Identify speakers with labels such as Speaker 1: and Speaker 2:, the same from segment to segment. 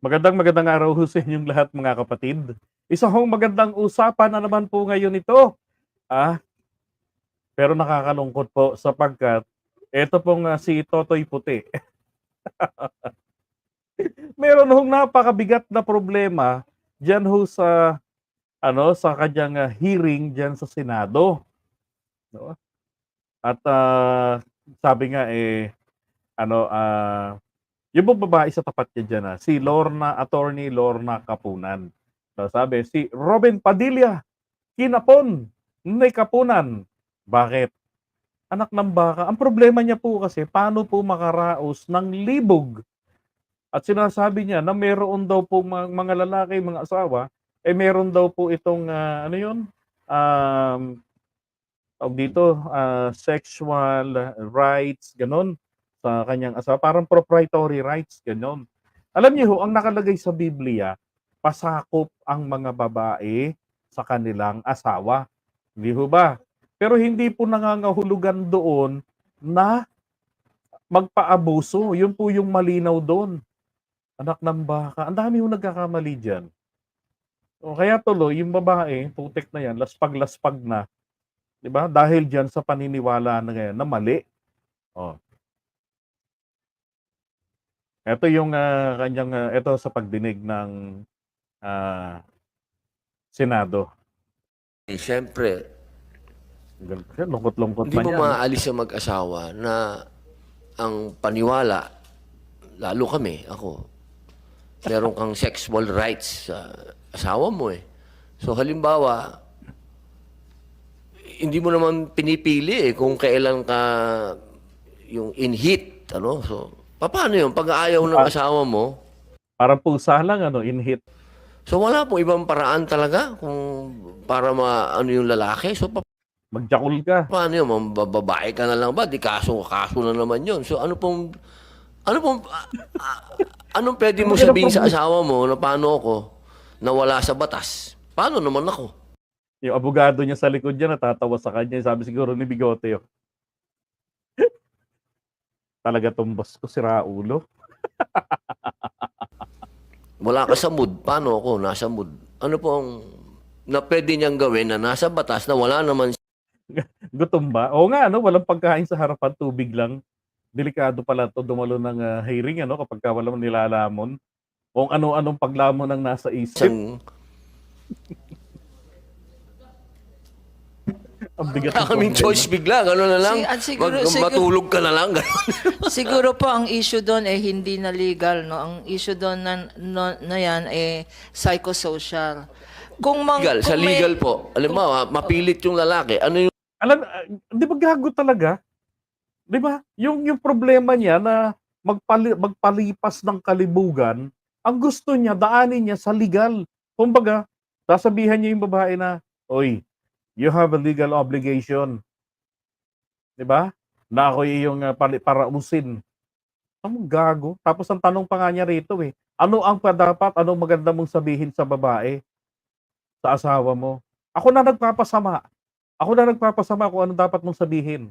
Speaker 1: Magandang araw ho sa inyong lahat mga kapatid. Isa hong magandang usapan na naman po ngayon ito. Ah, pero nakakalungkot po sapagkat eto pong si Totoy Puti. Meron hong napakabigat na problema diyan ho sa sa kanyang hearing diyan sa Senado, no? At sabi nga ano yung pong babae sa tapat niya diyan si Attorney Lorna Kapunan. So sabi si Robin Padilla kinapon, may kapunan. Bakit? Anak ng baka. Ang problema niya po kasi paano po makaraos ng libog. At sinasabi niya na meron daw po mga lalaki, mga asawa, meron daw po itong ano yun? Um, tawag dito, sexual rights, ganon, sa kanyang asawa. Parang proprietary rights, ganon. Alam niyo ho, ang nakalagay sa Biblia, pasakop ang mga babae sa kanilang asawa. Hindi ho ba? Pero hindi po nangangahulugan doon na magpaabuso. Yun po yung malinaw doon. Anak ng baka. Ang dami yung nagkakamali dyan. O kaya tuloy, yung babae, putik na yan, laspag-laspag na. 'Di ba? Dahil diyan sa paniniwala na ngayon na mali. Oh. Ito yung kanyang ito sa pagdinig ng Senado.
Speaker 2: Siyempre,
Speaker 1: Lungkot-lungkot
Speaker 2: hindi
Speaker 1: pa
Speaker 2: mo
Speaker 1: niya. No?
Speaker 2: maaalis sa mag-asawa na ang paniwala, lalo kami, ako, meron kang sexual rights sa asawa mo eh. So halimbawa, hindi mo naman pinipili kung kailan ka yung in heat, ano? So, paano yun? Pag ayaw ng asawa mo,
Speaker 1: Parang pusa lang in hit.
Speaker 2: so wala pong ibang paraan talaga kung para maano yung lalaki. So,
Speaker 1: Magjakol ka.
Speaker 2: paano yun? Babae ka na lang ba? Di kaso na naman yun. So, anong pwede mo sabihin sa asawa mo na paano ako na wala sa batas? Paano naman ako?
Speaker 1: Yung abogado niya sa likod niya natatawa sa kanya. Sabi siguro ni Bigote, talaga tumbos ko si Raulo.
Speaker 2: Wala ka sa mood. Paano ako nasa mood? Ano po ang na pwede niyang gawin na nasa batas na wala naman
Speaker 1: Gutom ba? Oo nga, walang pagkain sa harapan, tubig lang. Delikado pala to dumalo ng hearing kapag walang nilalamon. Kung ano-anong paglamon ang nasa isip.
Speaker 2: siyang
Speaker 1: Ang bigat ng
Speaker 2: kaming
Speaker 1: problema.
Speaker 2: choice bigla. Gano'n na lang. Matulog ka na lang.
Speaker 3: Siguro po ang issue doon hindi na legal, no? Ang issue doon na yan psychosocial.
Speaker 2: Legal. Sa
Speaker 3: kung may-
Speaker 2: legal po. Alam mo, mapilit yung lalaki. Ano yung
Speaker 1: Alam, di ba gago talaga? Di ba? Yung problema niya na magpalipas ng kalibugan, ang gusto niya, daanin niya sa legal. Kumbaga, sasabihan niya yung babae na, oy, you have a legal obligation. Di ba? Na ako yung parausin. Ang gago. Tapos ang tanong pa nga niya rito ano ang dapat, anong maganda mong sabihin sa babae, sa asawa mo? Ako na nagpapasama. Ako na nagpapasama kung ano dapat mong sabihin.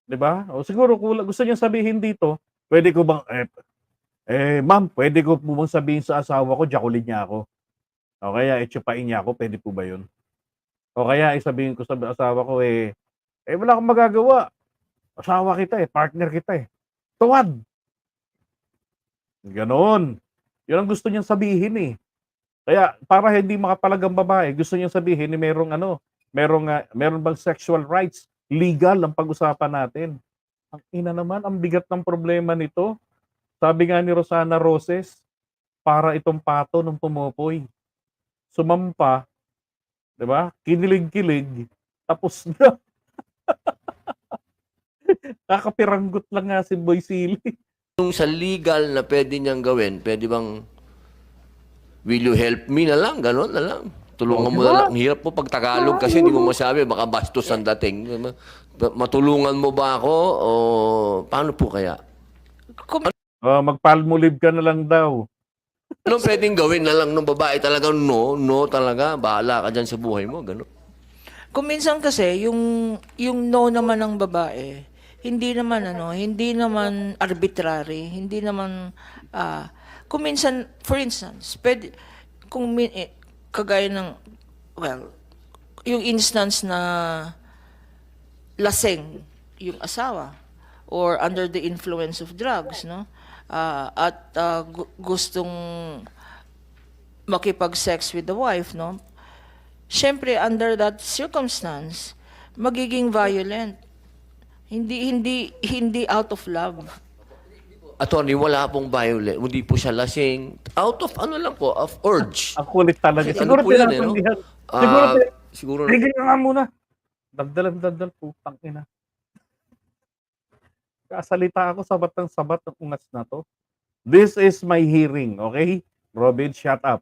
Speaker 1: 'Di ba? O siguro kung gusto niya sabihin dito, pwede ko bang ma'am, pwede ko po bang sabihin sa asawa ko, jakulin niya ako. O kaya itsupain niya ako, pwede po ba 'yun? O kaya sabihin ko sa asawa ko wala akong magagawa. Asawa kita partner kita Tuwad. Ganon. 'Yun ang gusto niyang sabihin Kaya para hindi makapalag ang babae, gusto niyang sabihin meron bang sexual rights? Legal ang pag-usapan natin. Ang ina naman, ang bigat ng problema nito. Sabi nga ni Rosana Roses, para itong pato ng pumupoy. Sumampa, 'di ba? Kinilig-kilig, tapos na. Kakapiranggot lang nga si Boy Silly.
Speaker 2: yung sa legal na pwede niyang gawin? Pwede bang will you help me na lang? Ganon na lang. Tulungan mo na lang. Ang hirap po pag Tagalog kasi hindi mo masabi. Baka bastos ang dating. Matulungan mo ba ako? O paano po kaya?
Speaker 1: Magpalmolive ka na lang daw.
Speaker 2: Anong pwedeng gawin na lang ng babae? Talagang no talaga. Bahala ka dyan sa buhay mo. Ganon.
Speaker 3: Kung minsan kasi, yung no naman ng babae, hindi naman arbitrary, hindi naman kung minsan, for instance, kagaya ng, well, yung instance na laseng yung asawa or under the influence of drugs, no? At gustong makipag-sex with the wife, no? Siyempre, under that circumstance, magiging violent. Hindi out of love.
Speaker 2: Attorney, wala pong violent. Hindi po siya lasing. Out of ano lang po, of urge.
Speaker 1: Ang kulit talaga.
Speaker 2: Ano
Speaker 1: Siguro
Speaker 2: po yan, eh, no?
Speaker 1: tinatanggihan. Siguro,
Speaker 2: Ah, siguro,
Speaker 1: tigil ka nga muna. Daldal, putang ina. Kasalita ako sabat ng ungas na to. This is my hearing, okay? Robin, shut up.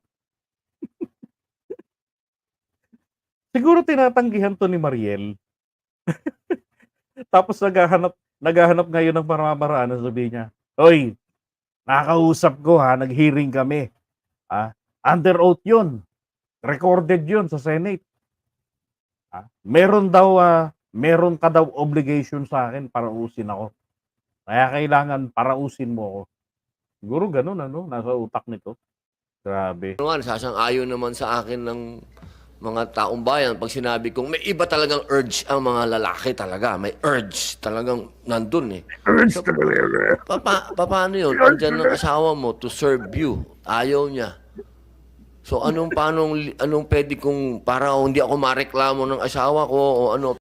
Speaker 1: Siguro tinatanggihan to ni Mariel. Tapos naghahanap ngayon ng paraan na sabihin niya, "Hoy, nakakausap ko ha, nag-hearing kami. Under oath 'yun. Recorded 'yun sa Senate. Meron ka daw obligation sa akin para usin ako. Kaya kailangan parausin mo ako." Siguro ganun ano, nasa utak nito. Grabe.
Speaker 2: ano nga, sasang-ayon naman sa akin ng mga taong bayan pag sinabi kong may iba talagang urge ang mga lalaki talaga. May urge talagang nandun eh.
Speaker 1: Urge
Speaker 2: Paano yun? Andyan ng asawa mo to serve you. Ayaw niya. So anong pwede kong para hindi ako mareklamo ng asawa ko o ano?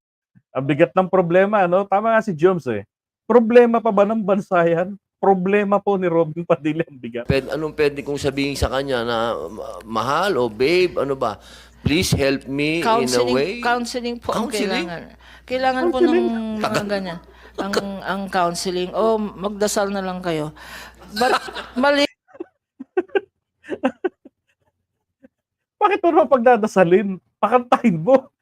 Speaker 1: Ang bigat ng problema, ano? Tama nga si Joms eh. Problema pa ba ng bansa yan? Problema po ni Robin Padilla ang bigat.
Speaker 2: Anong pwede kong sabihin sa kanya na mahal o babe, ano ba? Please help me in a way.
Speaker 3: Counseling po ang
Speaker 2: Counseling?
Speaker 3: kailangan. Kailangan po ng mga ganyan. Ang counseling. O magdasal na lang kayo. But mali
Speaker 1: Bakit mo naman pagdadasalin? Pakantahin mo.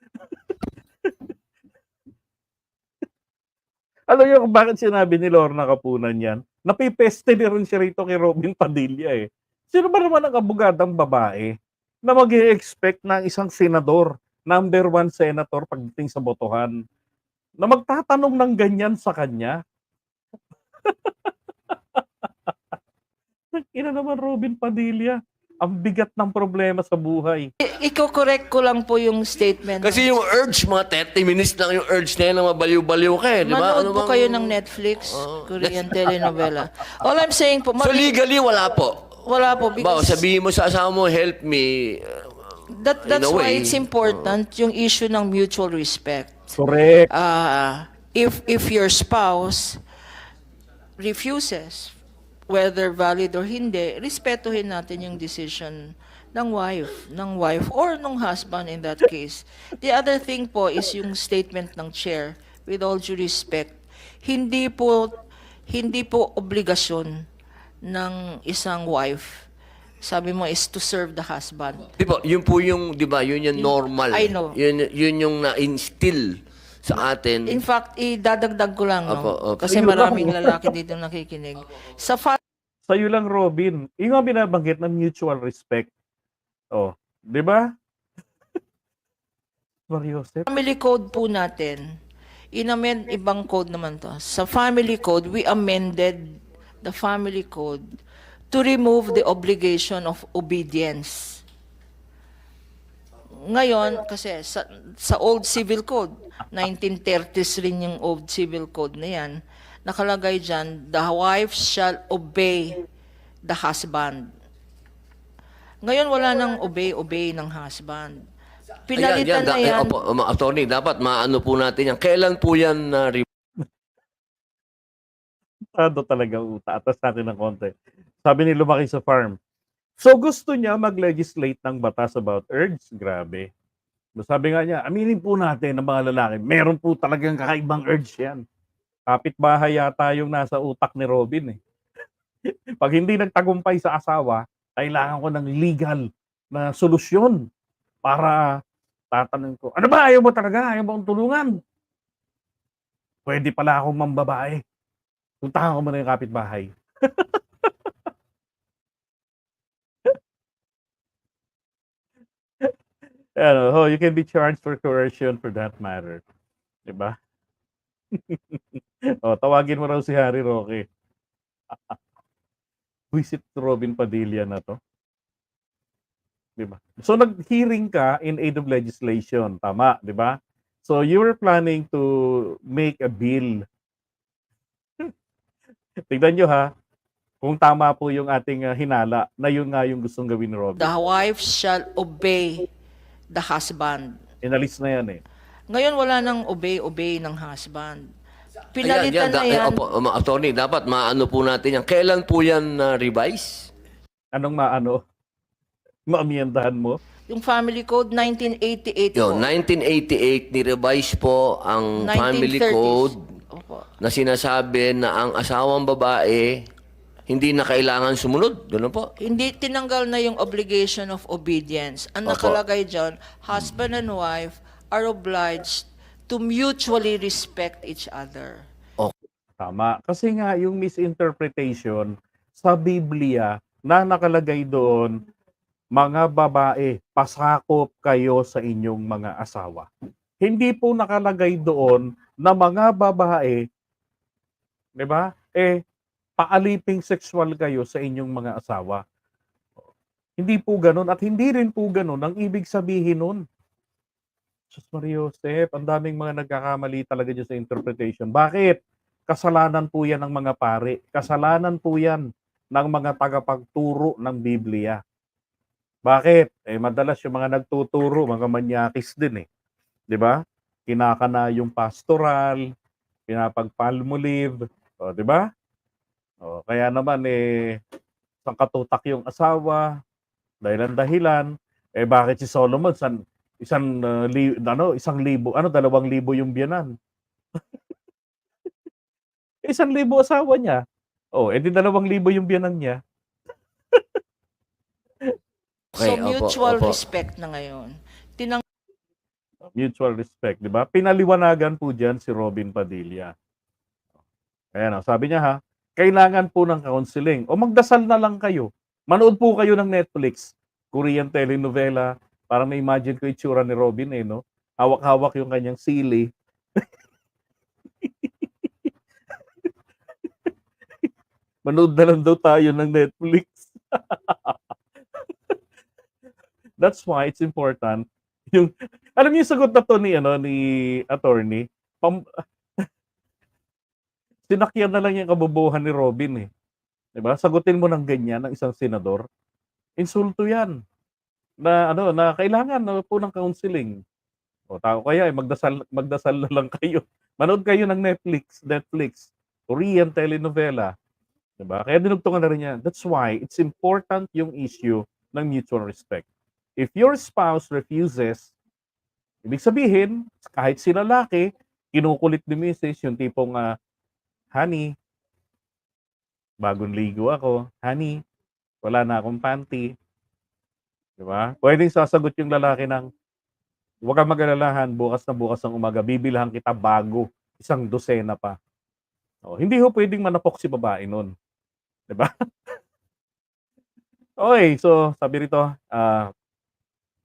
Speaker 1: Alam niyo kung bakit sinabi ni Lorna Kapunan yan? Napipeste ni rin siya rito kay Robin Padilla eh. Sino ba naman ang abogadang babae na mag-expect na isang senador, number 1 senator pagdating sa botohan, na magtatanong ng ganyan sa kanya? Ina naman Robin Padilla. Ang bigat ng problema sa buhay.
Speaker 3: Iko-correct ko lang po yung statement.
Speaker 2: Kasi yung urge, mga 30 minutes lang yung urge na yan na mabaliw-baliw ka eh. Di ba?
Speaker 3: Manood po kayo ng Netflix, Korean telenovela. All I'm saying po,
Speaker 2: So legally, wala po.
Speaker 3: wala po.
Speaker 2: Ba,
Speaker 3: Because
Speaker 2: sabihin mo sa asawa mo, help me.
Speaker 3: that's
Speaker 2: in a
Speaker 3: why
Speaker 2: way,
Speaker 3: it's important yung issue ng mutual respect.
Speaker 1: Correct.
Speaker 3: If your spouse refuses, whether valid or hindi, respetuhin natin yung decision ng wife or ng husband in that case. The other thing po is yung statement ng chair, with all due respect, hindi po obligasyon ng isang wife, sabi mo, is to serve the husband.
Speaker 2: Di ba, yun po yung, di ba, yun yung normal.
Speaker 3: I know.
Speaker 2: Yun yung na-instill sa atin.
Speaker 3: In fact, idadagdag ko lang, no?
Speaker 2: Opo.
Speaker 3: Kasi maraming lalaki dito nakikinig.
Speaker 1: Sa'yo lang, Robin. Yung nga binabanggit na mutual respect. Oh, di ba? Mariosep.
Speaker 3: family code po natin, ibang code naman to. Sa family code, we amended the family code to remove the obligation of obedience. Ngayon, kasi sa old civil code, 1930s rin yung old civil code na yan, nakalagay dyan, the wife shall obey the husband. Ngayon, wala nang obey ng husband. Pinalitan na yan.
Speaker 2: Opo, attorney, dapat maano po natin yan. Kailan po yan na
Speaker 1: Talaga uta. Atas natin ng konti. Sabi ni Lumaki sa Farm. So gusto niya mag-legislate ng batas about urge. Grabe. Sabi nga niya, aminin po natin ng mga lalaki, meron po talagang kakaibang urge yan. Kapitbahay yata yung nasa utak ni Robin eh. Pag hindi nagtagumpay sa asawa, kailangan ko ng legal na solusyon para tatanungin ko, ano ba, ayaw mo talaga? Ayaw mo akong tulungan? Pwede pala akong mambabae. Puntahan ko muna yung kapitbahay. You can be charged for coercion for that matter. Diba? O, tawagin mo raw si Harry Roque. Visit Robin Padilla na 'to, 'di ba? So, nag-hearing ka in aid of legislation, tama, 'di ba? So, you were planning to make a bill. Tignan niyo ha, kung tama po yung ating, hinala na yun nga yung gustong gawin ni Robin.
Speaker 3: The wife shall obey the husband.
Speaker 1: Inalis na yan, eh.
Speaker 3: Ngayon wala nang obey ng husband.
Speaker 2: Ayan,
Speaker 3: Pinalitan na yan.
Speaker 2: opo, attorney, dapat maano po natin yan. Kailan po yan revise?
Speaker 1: Anong maano, maamyendahan mo?
Speaker 3: Yung Family Code 1988
Speaker 2: Yo,
Speaker 3: po.
Speaker 2: 1988 ni-revise po ang family
Speaker 3: 1930s.
Speaker 2: code
Speaker 3: Opo.
Speaker 2: na sinasabi na ang asawang babae hindi na kailangan sumunod. Ganun po.
Speaker 3: Hindi tinanggal na yung obligation of obedience. Ang
Speaker 2: Opo.
Speaker 3: nakalagay dyan, husband and wife are obliged to mutually respect each other.
Speaker 1: Tama. Kasi nga yung misinterpretation sa Biblia na nakalagay doon, mga babae, pasakop kayo sa inyong mga asawa. Hindi po nakalagay doon na mga babae, 'di ba? Paaliping sexual kayo sa inyong mga asawa. Hindi po gano'n at hindi rin po gano'n ang ibig sabihin nun. Sus Maria Josep, ang daming mga nagkakamali talaga diyan sa interpretation. Bakit? Kasalanan po 'yan ng mga pari. Kasalanan po 'yan ng mga tagapagturo ng Biblia. Bakit? Madalas yung mga nagtuturo, mga manyakis din, 'di ba? Kinakana yung pastoral, pinapagpalmolive, o 'di ba? O kaya naman sangkatutak yung asawa dahil ang dahilan bakit si Solomon isang libo, 2,000 yung biyanan. 1,000 asawa niya. Di 2,000 yung biyanan niya.
Speaker 2: Okay,
Speaker 3: So mutual
Speaker 2: opo.
Speaker 3: respect na ngayon.
Speaker 1: Mutual respect, 'di ba? Pinaliwanagan po diyan si Robin Padilla. Ayan, sabi niya ha, kailangan po ng counseling o magdasal na lang kayo. Manood po kayo ng Netflix, Korean telenovela. Parang na-imagine ko itsura ni Robin no? Hawak-hawak yung kanyang sili. Manood na lang daw tayo ng Netflix. That's why it's important alam niyo yung sagot na to ni attorney, sinakyan na lang yung kabobohan ni Robin 'di ba? Sagutin mo ng ganyan ng isang senador. Insulto 'yan na kailangan po ng counseling. O tao kaya magdasal na lang kayo. Manood kayo ng Netflix, Korean telenovela, 'di ba? Kaya dinugtungan na rin 'yan. That's why it's important yung issue ng mutual respect. If your spouse refuses, ibig sabihin, kahit si lalaki, kinukulit ni misis yung tipong, honey, bagong ligo ako. Honey, wala na akong panty. 'Di ba? Pwedeng sasagot yung lalaki ng, huwag kang mag-alala, bukas na bukas ng umaga, bibilhan kita bago, 1 dosena pa. Hindi ho pwedeng manapok si babae nun. 'Di ba? Okay, so sabi rito,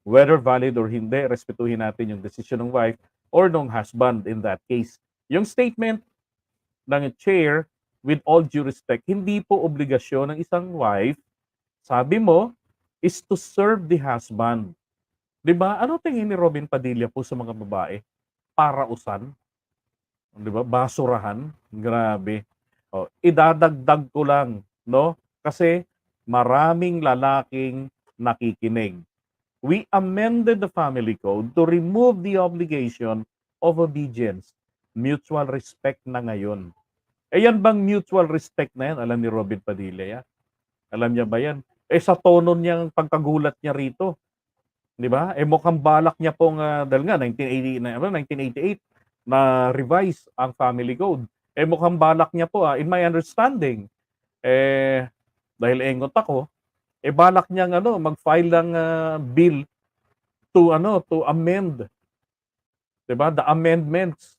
Speaker 1: whether valid or hindi, respetuhin natin yung desisyon ng wife or ng husband in that case. Yung statement ng chair, with all due respect, hindi po obligasyon ng isang wife, sabi mo, is to serve the husband. 'Di ba? Ano tingin ni Robin Padilla po sa mga babae? Parausan? 'Di ba? Basurahan? Grabe. Idadagdag ko lang, no? Kasi maraming lalaking nakikinig. We amended the family code to remove the obligation of obedience. Mutual respect na ngayon. Yan bang mutual respect na yan? Alam ni Robin Padilla yan? Alam niya ba yan? Sa tono niyang pagkagulat niya rito, di ba? Mukhang balak niya pong, dahil nga 1988 na revise ang family code. Mukhang balak niya po, in my understanding, dahil engot ako, balak niyang mag-file ng bill to amend, 'di ba? The amendments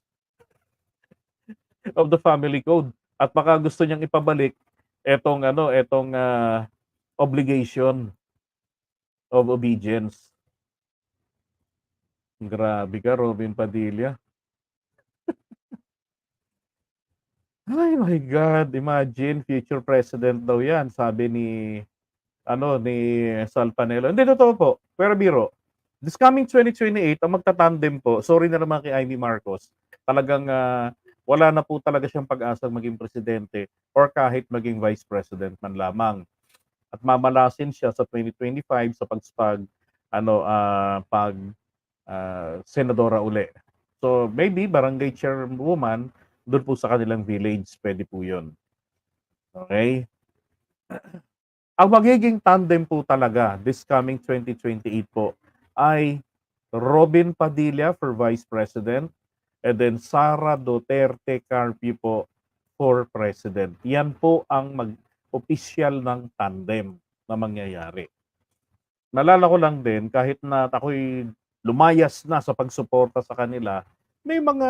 Speaker 1: of the family code. At baka gusto niyang ipabalik etong obligation of obedience. Grabe ka, Robin Padilla. Ay my God, imagine future president daw 'yan, sabi ni Sal Panelo. Hindi, totoo po, pero biro. This coming 2028 ang magtatandem po, sorry na naman kay Amy Marcos, talagang, wala na po talaga siyang pag-asang maging presidente or kahit maging vice president man lamang. At mamalasin siya sa 2025 sa ano, senadora uli. So, maybe barangay chairwoman do'n po sa kanilang village, puwede po 'yun, okey? Ang magiging tandem po talaga this coming 2028 po ay Robin Padilla for Vice President and then Sara Duterte Carpio po for President. Yan po ang opisyal ng tandem na mangyayari. Naalala ko lang din kahit na ako'y lumayas na sa pagsuporta sa kanila, may mga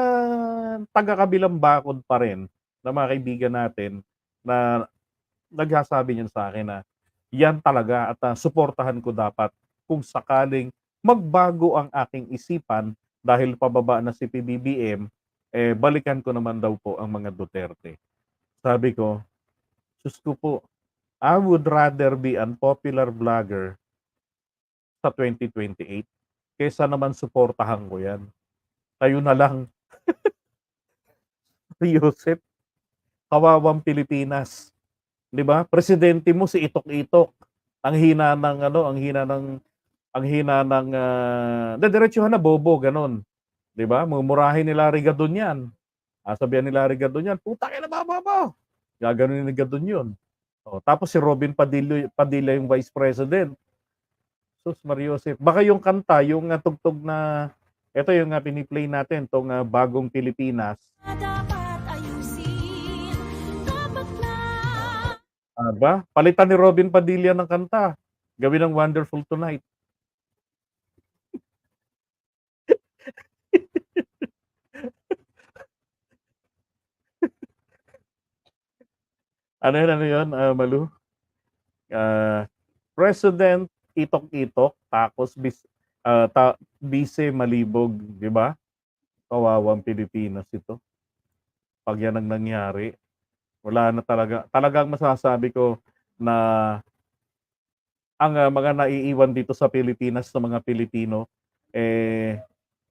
Speaker 1: taga-kabilang bakod pa rin na mga kaibigan natin na nagsasabi niyan sa akin na yan talaga at suportahan ko dapat kung sakaling magbago ang aking isipan dahil pababa na si PBBM, balikan ko naman daw po ang mga Duterte. Sabi ko, Diyos ko po, I would rather be unpopular vlogger sa 2028 kaysa naman suportahan ko yan. Kayo na lang, Yusef, kawawang Pilipinas. 'Di ba? Presidente mo si Itok-Itok. Ang hina ng ano, diretsuhan na bobo gano'n. 'Di ba? Mumurahin ni Larry Gadon 'yan. Sasabihan ni Larry Gadon 'yan, "Putang ina bobo." Gaganunin ni Gadon 'yun. Oh, tapos si Robin Padilla yung Vice President. Sus Mariosep. Baka yung kanta, yung tugtog na ito yung pini-play natin, 'tong Bagong Pilipinas.
Speaker 4: Dapat ayusin, dapat lang.
Speaker 1: Ba? Palitan ni Robin Padilla ng kanta. Gawin ng Wonderful Tonight. Ano yun, Malu? President Itok-Itok, tapos Vice Malibog, di ba? Kawawang Pilipinas ito. Pag yan ang nangyari, wala na talaga. Talagang masasabi ko na ang mga naiiwan dito sa Pilipinas ng mga Pilipino,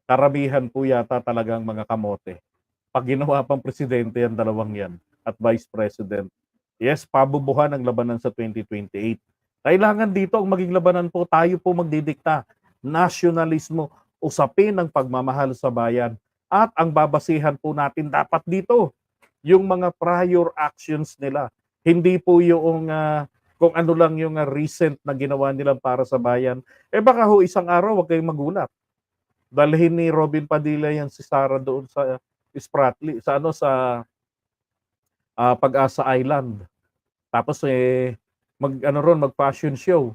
Speaker 1: karamihan po yata talagang mga kamote. Pag ginawa pang presidente yan, dalawang yan, at vice president. Yes, pabubuhan ang labanan sa 2028. Kailangan dito ang maging labanan po, tayo po magdidikta. Nasyonalismo, usapin ng pagmamahal sa bayan. At ang babasihan po natin dapat dito, yung mga prior actions nila. Hindi po yung kung ano lang yung recent na ginawa nila para sa bayan. Baka ho isang araw, wag kayong magulat. Dalhin ni Robin Padilla yan si Sara doon sa Spratly, sa Pag-asa Island. Tapos mag fashion show.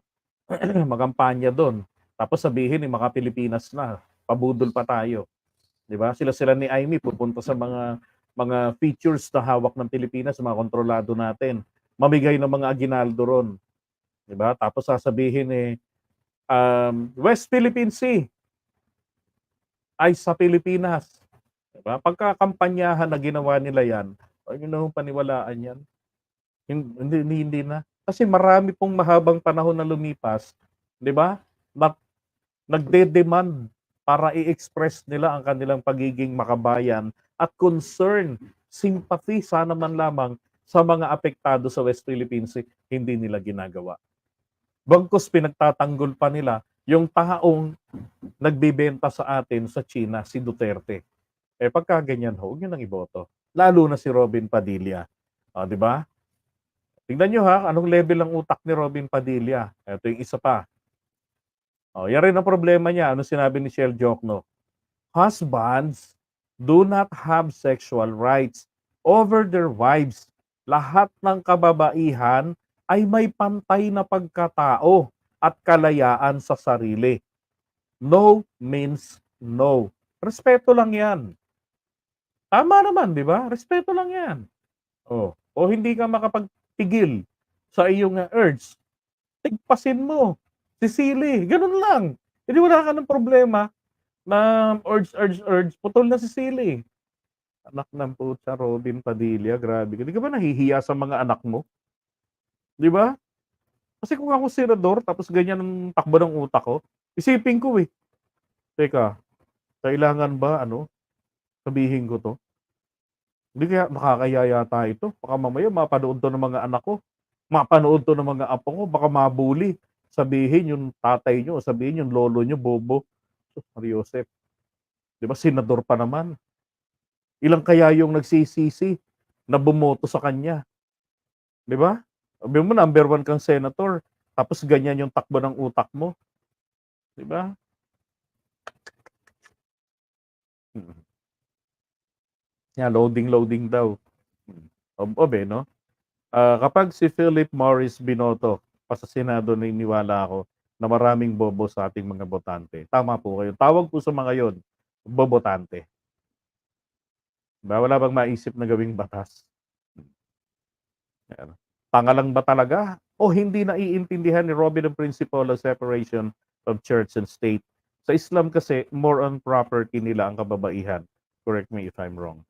Speaker 1: Magampanya doon. Tapos sabihin mga Pilipinas na, pabudol pa tayo. 'Di ba? Sila ni Amy pupunta sa mga features na hawak ng Pilipinas, mga kontrolado natin. Mamigay ng mga aginaldo ron. 'Di ba? Tapos sasabihin West Philippine Sea ay sa Pilipinas. 'Di ba? Pagkakampanyahan na ginawa nila 'yan, huwag niyo na paniwalaan 'yan. Hindi na. Kasi marami pong mahabang panahon na lumipas, 'di ba? Nagde-demand para i-express nila ang kanilang pagiging makabayan at concern, sympathy sana man lamang sa mga apektado sa West Philippine Sea, hindi nila ginagawa. Bagkus pinagtatanggol pa nila yung taong nagbebenta sa atin sa China, si Duterte. Pagka ganyan ho, huwag nyo nang iboto. Lalo na si Robin Padilla. 'Di ba? Tingnan nyo anong level ang utak ni Robin Padilla. Ito yung isa pa. Yan rin ang problema niya. Ano sinabi ni Shell Jokno? Husbands do not have sexual rights over their wives. Lahat ng kababaihan ay may pantay na pagkatao at kalayaan sa sarili. No means no. Respeto lang yan. Tama naman, di ba? Respeto lang yan. O hindi ka makapagpigil sa iyong urge. Tigpasin mo. Sisili. Ganun lang. Hindi wala ka ng problema na urge. Putol na sisili. Anak ng putya, Robin Padilla, grabe ka. Di ka ba nahihiya sa mga anak mo? Di ba? Kasi kung ako senador tapos ganyan ang takbo ng utak ko, isipin ko eh, teka, kailangan ba ano, sabihin ko 'to? Hindi kaya nakakahiya yata ito. Baka mamaya mapanood 'to ng mga anak ko, mapanood 'to ng mga apo ko, baka ma-bully. Sabihin yung tatay niyo o sabihin yung lolo niyo bobo. Sus, Mariosep, 'di ba senador pa naman. Ilang kaya yung nagsisisi na bumoto sa kanya, 'di ba? Sabihin mo number 1 kang senator, tapos ganyan yung takbo ng utak mo, 'di ba? Mm. Yan, loading daw. Obe 'no? Kapag si Philip Morris binoto pa sa Senado, naniniwala ako na maraming bobo sa ating mga botante. Tama po kayo. Tawag po sa mga yon, bobotante. 'Di ba, wala bang maisip na gawing batas? Yan. Tanga lang ba talaga o hindi naiintindihan ni Robin ang principle of separation of church and state? Sa Islam kasi, more on property nila ang kababaihan. Correct me if I'm wrong.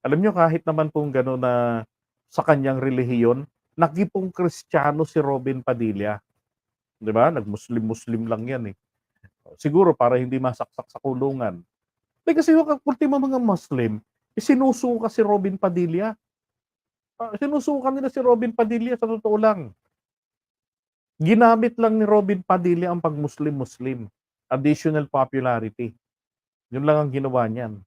Speaker 1: Alam niyo kahit naman pong gano'n na sa kanyang relihiyon, nagipong Kristiyano si Robin Padilla, 'di ba? Nag-Muslim-Muslim lang 'yan, eh. Siguro para hindi masaksak sa kulungan. Eh, kasi yung ultimo mga Muslim, isinusuka si Robin Padilla. Sinusukan nila si Robin Padilla sa totoo lang. Ginamit lang ni Robin Padilla ang pag-Muslim-Muslim. Additional popularity. Yun lang ang ginawa niyan.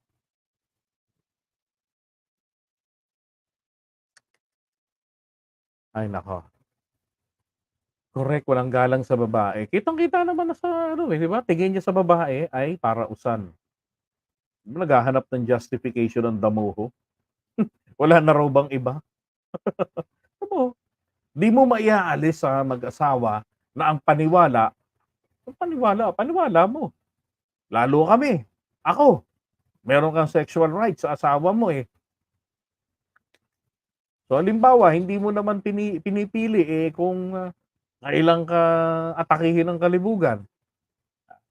Speaker 1: Ay nako. Correct, walang galang sa babae. Kitang-kita naman na sa ano, eh, 'di ba? Tingin niya sa babae ay parausan. Naghahanap ng justification ang damuho. Wala na raw bang iba? Alam mo, 'di mo maiaalis sa mag-asawa na ang paniwala mo. Lalo kami. Ako, meron kang sexual rights sa asawa mo, eh. So halimbawa, hindi mo naman pinipili, eh, kung, kailan ka atakihin ng kalibugan.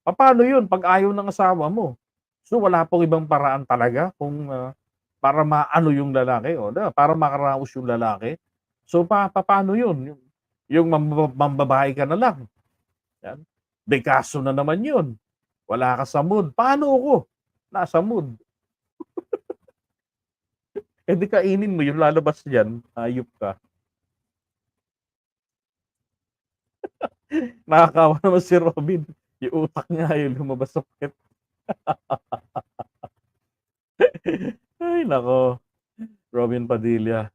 Speaker 1: Papaano 'yun 'pag ayaw ng asawa mo? So wala pong ibang paraan talaga kung, para maano yung lalaki o para makaraos yung lalaki. So papaano 'yun? Yung mambabae ka na lang, 'yan. De kaso na naman 'yun, wala ka sa mood. Paano ako nasa mood? Eh, di kainin mo yung lalabas diyan, hayop ka. Nakakaawa naman si Robin, yung utak niya ayaw lumabas sa puwet. Ay naku, Robin Padilla,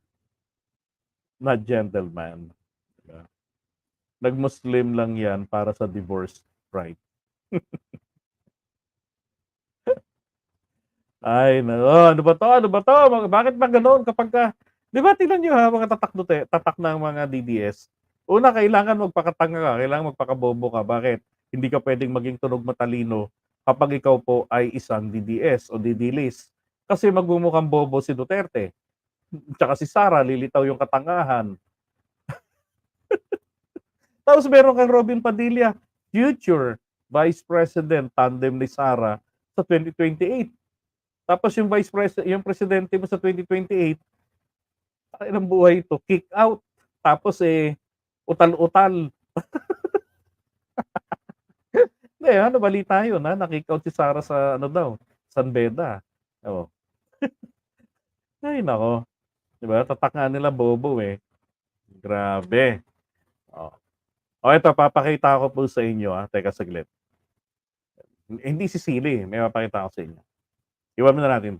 Speaker 1: not gentleman, 'di ba? Nag-Muslim lang 'yan para sa divorce right. Ay naku, ano ba 'to, ano ba 'to? Bakit ba gano'n kapagka 'di ba tignan niyo ha, mga tatak ng mga DDS. Una, kailangan magpakatanga ka, kailangan magpakabobo ka. Bakit? Hindi ka puwedeng maging tunog matalino kapag ikaw po ay isang DDS o didilis. Kasi magmumukhang bobo si Duterte, tsaka si Sara lilitaw yung katangahan. Tapos meron kang Robin Padilla, future Vice President, tandem ni Sara sa 2028. Tapos yung presidente mo sa 2028, ng buhay ito, kick out. Tapos, eh, utal-utal. Hindi, nabalita yun, na-kick out si Sara sa ano daw, San Beda. Oo. Ay naku, 'di ba, tatak nga nila bobo, eh. Grabe. Oh. Oh, eto papakita ko po sa inyo, teka saglit. Hindi sisili, may papakita ako sa inyo. Iwan muna natin